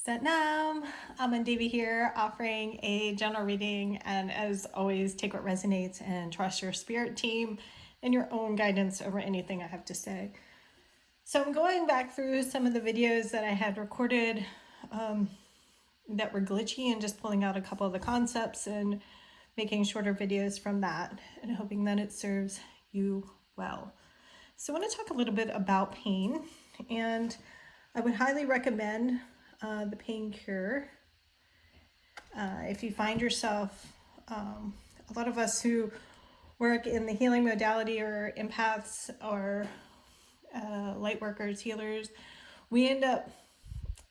Satnam, Aman Devi here, offering a general reading, and as always, take what resonates and trust your spirit team and your own guidance over anything I have to say. So I'm going back through some of the videos that I had recorded that were glitchy and just pulling out a couple of the concepts and making shorter videos from that and hoping that it serves you well. So I want to talk a little bit about pain, and I would highly recommend the Pain Cure. If you find yourself, a lot of us who work in the healing modality or empaths or light workers, healers, we end up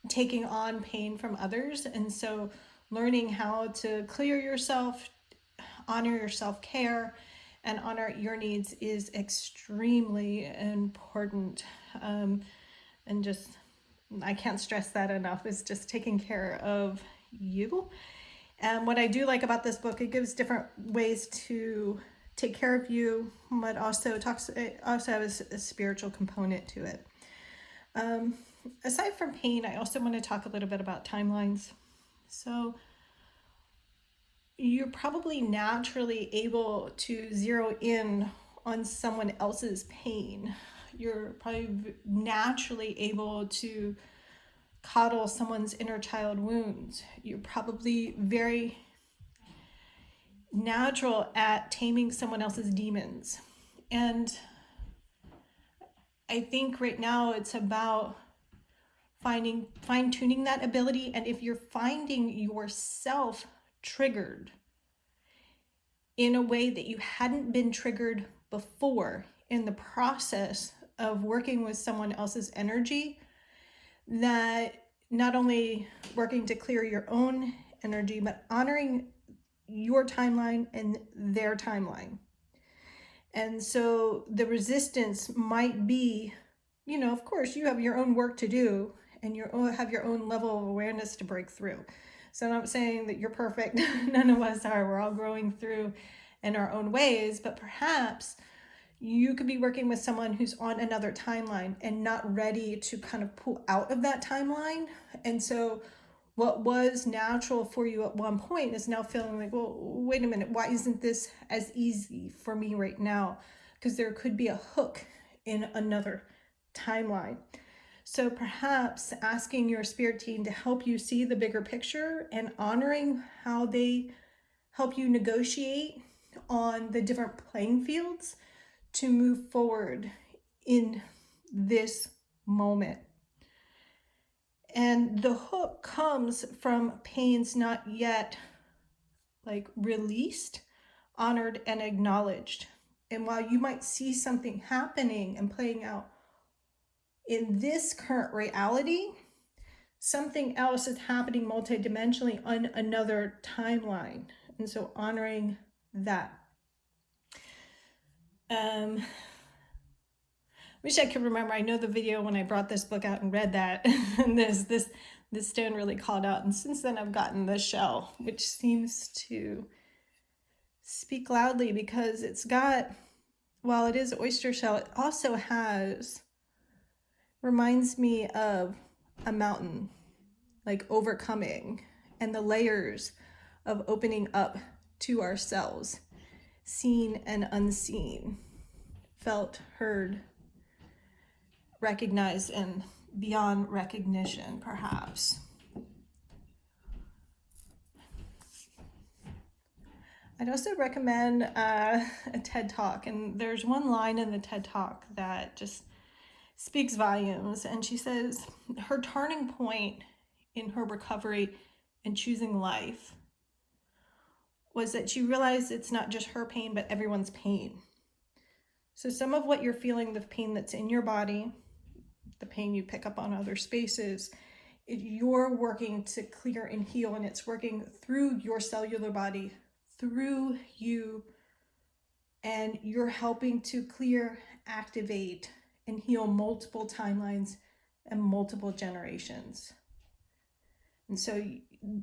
taking on pain from others. And so learning how to clear yourself, honor your self-care, and honor your needs is extremely important. And just, I can't stress that enough, is just taking care of you. And what I do like about this book, it gives different ways to take care of you, but it also has a spiritual component to it. Aside from pain, I also want to talk a little bit about timelines. So you're probably naturally able to zero in on someone else's pain. You're probably naturally able to coddle someone's inner child wounds. You're probably very natural at taming someone else's demons. And I think right now it's about fine-tuning that ability. And if you're finding yourself triggered in a way that you hadn't been triggered before in the process of working with someone else's energy, that not only working to clear your own energy, but honoring your timeline and their timeline. And so the resistance might be, of course, you have your own work to do and you have your own level of awareness to break through. So I'm not saying that you're perfect. None of us are. We're all growing through in our own ways, but perhaps you could be working with someone who's on another timeline and not ready to kind of pull out of that timeline. And so what was natural for you at one point is now feeling like, well, wait a minute, why isn't this as easy for me right now? Because there could be a hook in another timeline. So perhaps asking your spirit team to help you see the bigger picture and honoring how they help you negotiate on the different playing fields to move forward in this moment. And the hook comes from pains not yet released, honored, and acknowledged. And while you might see something happening and playing out in this current reality, something else is happening multidimensionally on another timeline. And so honoring that. Wish I could remember. I know the video when I brought this book out and read that, and this stone really called out. And since then I've gotten the shell, which seems to speak loudly because it's got, while it is oyster shell, it also reminds me of a mountain, like overcoming, and the layers of opening up to ourselves, seen and unseen, felt, heard, recognized, and beyond recognition, perhaps. I'd also recommend a TED Talk, and there's one line in the TED Talk that just speaks volumes, and she says her turning point in her recovery and choosing life was that she realized it's not just her pain, but everyone's pain. So some of what you're feeling, the pain that's in your body, the pain you pick up on other spaces, you're working to clear and heal, and it's working through your cellular body, through you, and you're helping to clear, activate, and heal multiple timelines and multiple generations. And so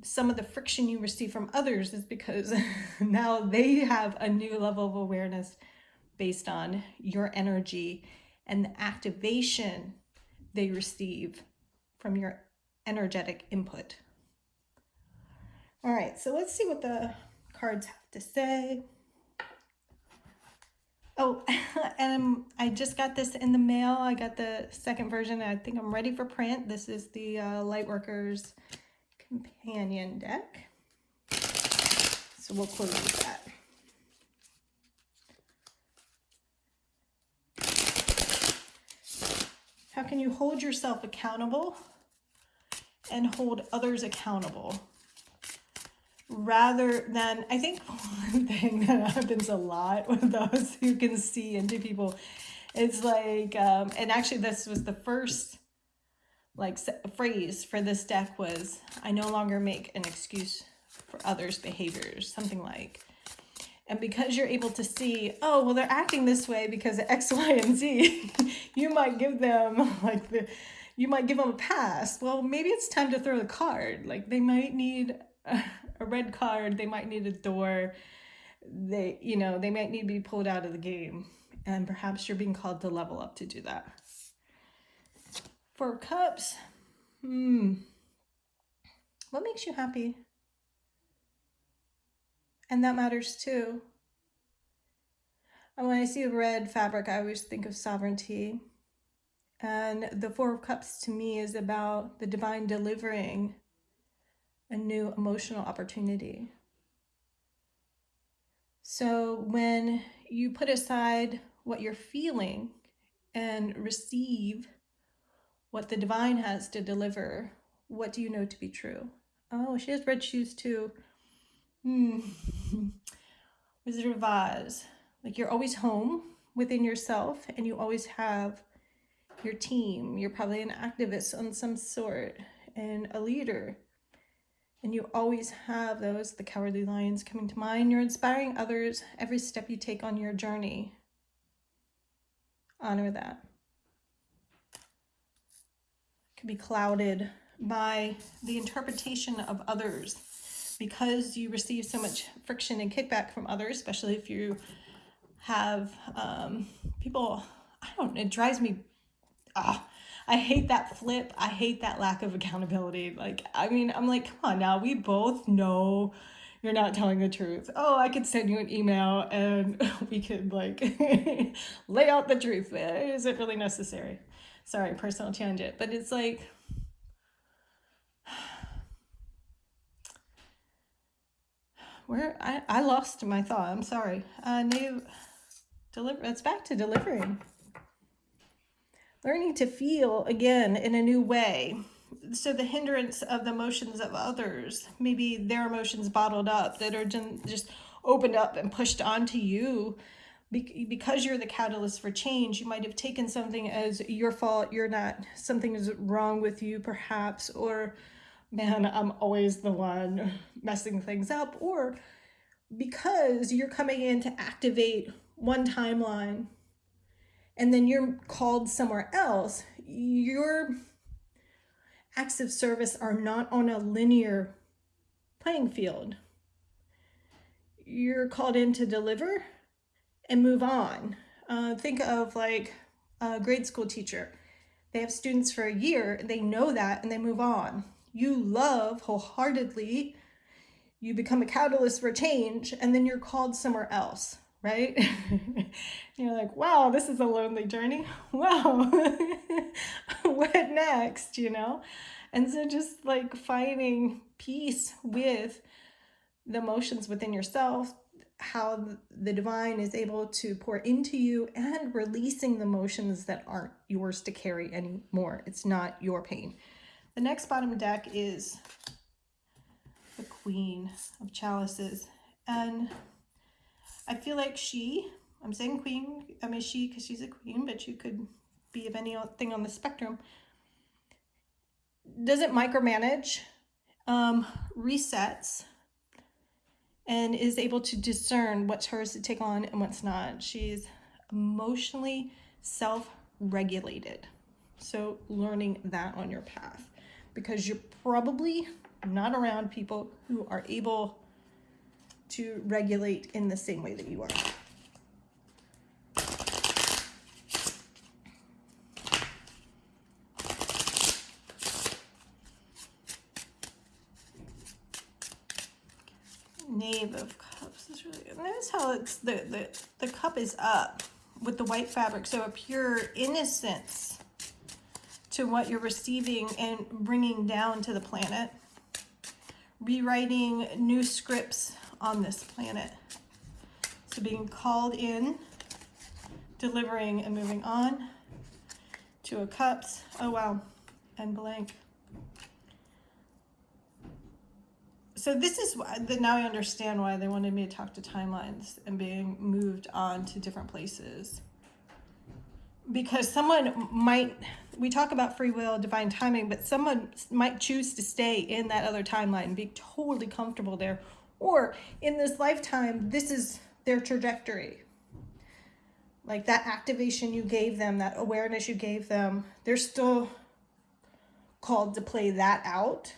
some of the friction you receive from others is because now they have a new level of awareness based on your energy and the activation they receive from your energetic input. All right, so let's see what the cards have to say. Oh, and I just got this in the mail. I got the second version. I think I'm ready for print. This is the Lightworkers Companion deck. So we'll close that. How can you hold yourself accountable and hold others accountable? Rather than, I think one thing that happens a lot with those who can see into people is like, and actually this was the first like phrase for this deck was, I no longer make an excuse for others' behaviors, something like. And because you're able to see, oh, well, they're acting this way because of X, Y, and Z, you might give them like you might give them a pass. Well, maybe it's time to throw the card. Like they might need a red card. They might need a door. They might need to be pulled out of the game. And perhaps you're being called to level up to do that. Four of Cups. What makes you happy? And that matters too. And when I see red fabric, I always think of sovereignty. And the Four of Cups to me is about the divine delivering a new emotional opportunity. So when you put aside what you're feeling and receive what the divine has to deliver, what do you know to be true? Oh, she has red shoes too. Wizard of Oz. Like you're always home within yourself and you always have your team. You're probably an activist on some sort and a leader. And you always have those, the Cowardly Lions coming to mind. You're inspiring others every step you take on your journey. Honor that. It can be clouded by the interpretation of others because you receive so much friction and kickback from others, especially if you have people, it drives me, I hate that flip. I hate that lack of accountability. I'm like, come on now, we both know you're not telling the truth. Oh, I could send you an email and we could lay out the truth. Is it really necessary? Sorry, personal tangent, but it's like, I lost my thought. I'm sorry. It's back to delivering. Learning to feel again in a new way. So the hindrance of the emotions of others, maybe their emotions bottled up that are just opened up and pushed onto you because you're the catalyst for change. You might have taken something as your fault. Something is wrong with you perhaps, or man, I'm always the one messing things up, or because you're coming in to activate one timeline and then you're called somewhere else, your acts of service are not on a linear playing field. You're called in to deliver and move on. Think of like a grade school teacher. They have students for a year, they know that, and they move on. You love wholeheartedly, you become a catalyst for change, and then you're called somewhere else, right? You're like, wow, this is a lonely journey. Wow, what next, And so just like finding peace with the emotions within yourself, how the divine is able to pour into you, and releasing the emotions that aren't yours to carry anymore. It's not your pain. The next bottom deck is the Queen of Chalices. And I feel like I'm saying queen, I mean she because she's a queen, but you could be of anything on the spectrum, doesn't micromanage, resets, and is able to discern what's hers to take on and what's not. She's emotionally self-regulated. So learning that on your path, because you're probably not around people who are able to regulate in the same way that you are. Knave of Cups is really good. Notice how it's the cup is up with the white fabric, so a pure innocence to what you're receiving and bringing down to the planet. Rewriting new scripts on this planet. So being called in, delivering and moving on. Two of Cups. Oh wow, and blank. So this is now I understand why they wanted me to talk to timelines and being moved on to different places. Because someone might, we talk about free will, divine timing, but someone might choose to stay in that other timeline and be totally comfortable there. Or in this lifetime, this is their trajectory. Like that activation you gave them, that awareness you gave them, they're still called to play that out.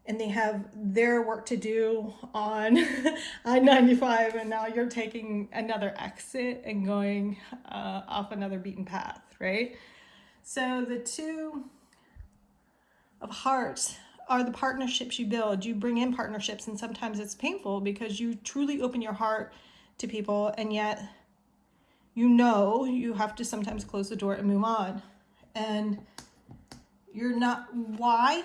And they have their work to do on I-95, and now you're taking another exit and going off another beaten path, right? So the Two of Hearts are the partnerships you build. You bring in partnerships, and sometimes it's painful because you truly open your heart to people, and yet you know you have to sometimes close the door and move on. And you're not why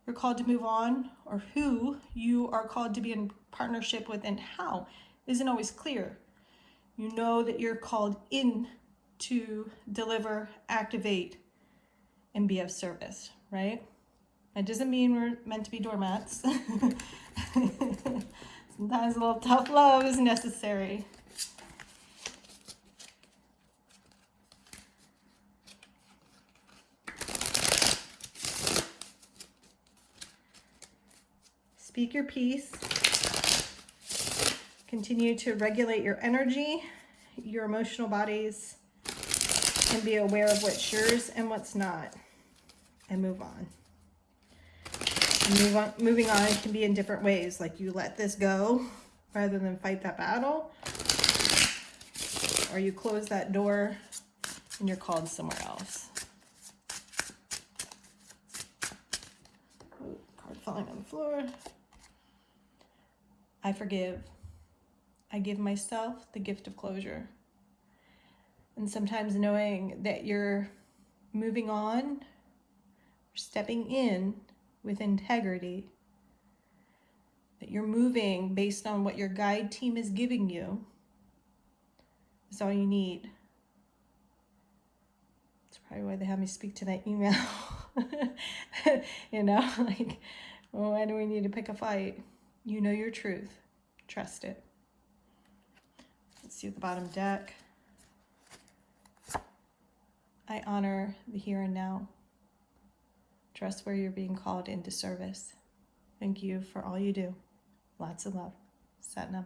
you're called to move on, or who you are called to be in partnership with and how isn't always clear. You know that you're called in to deliver, activate, and be of service, right? That doesn't mean we're meant to be doormats. Sometimes a little tough love is necessary. Speak your peace. Continue to regulate your energy, your emotional bodies, and be aware of what's yours and what's not, and move on. And moving on can be in different ways, like you let this go rather than fight that battle, or you close that door and you're called somewhere else. Ooh, card falling on the floor. I forgive. I give myself the gift of closure. And sometimes knowing that you're moving on, stepping in with integrity, that you're moving based on what your guide team is giving you, is all you need. That's probably why they have me speak to that email. You know, like, well, why do we need to pick a fight? You know your truth. Trust it. Let's see at the bottom deck. I honor the here and now. Trust where you're being called into service. Thank you for all you do. Lots of love. Satnam.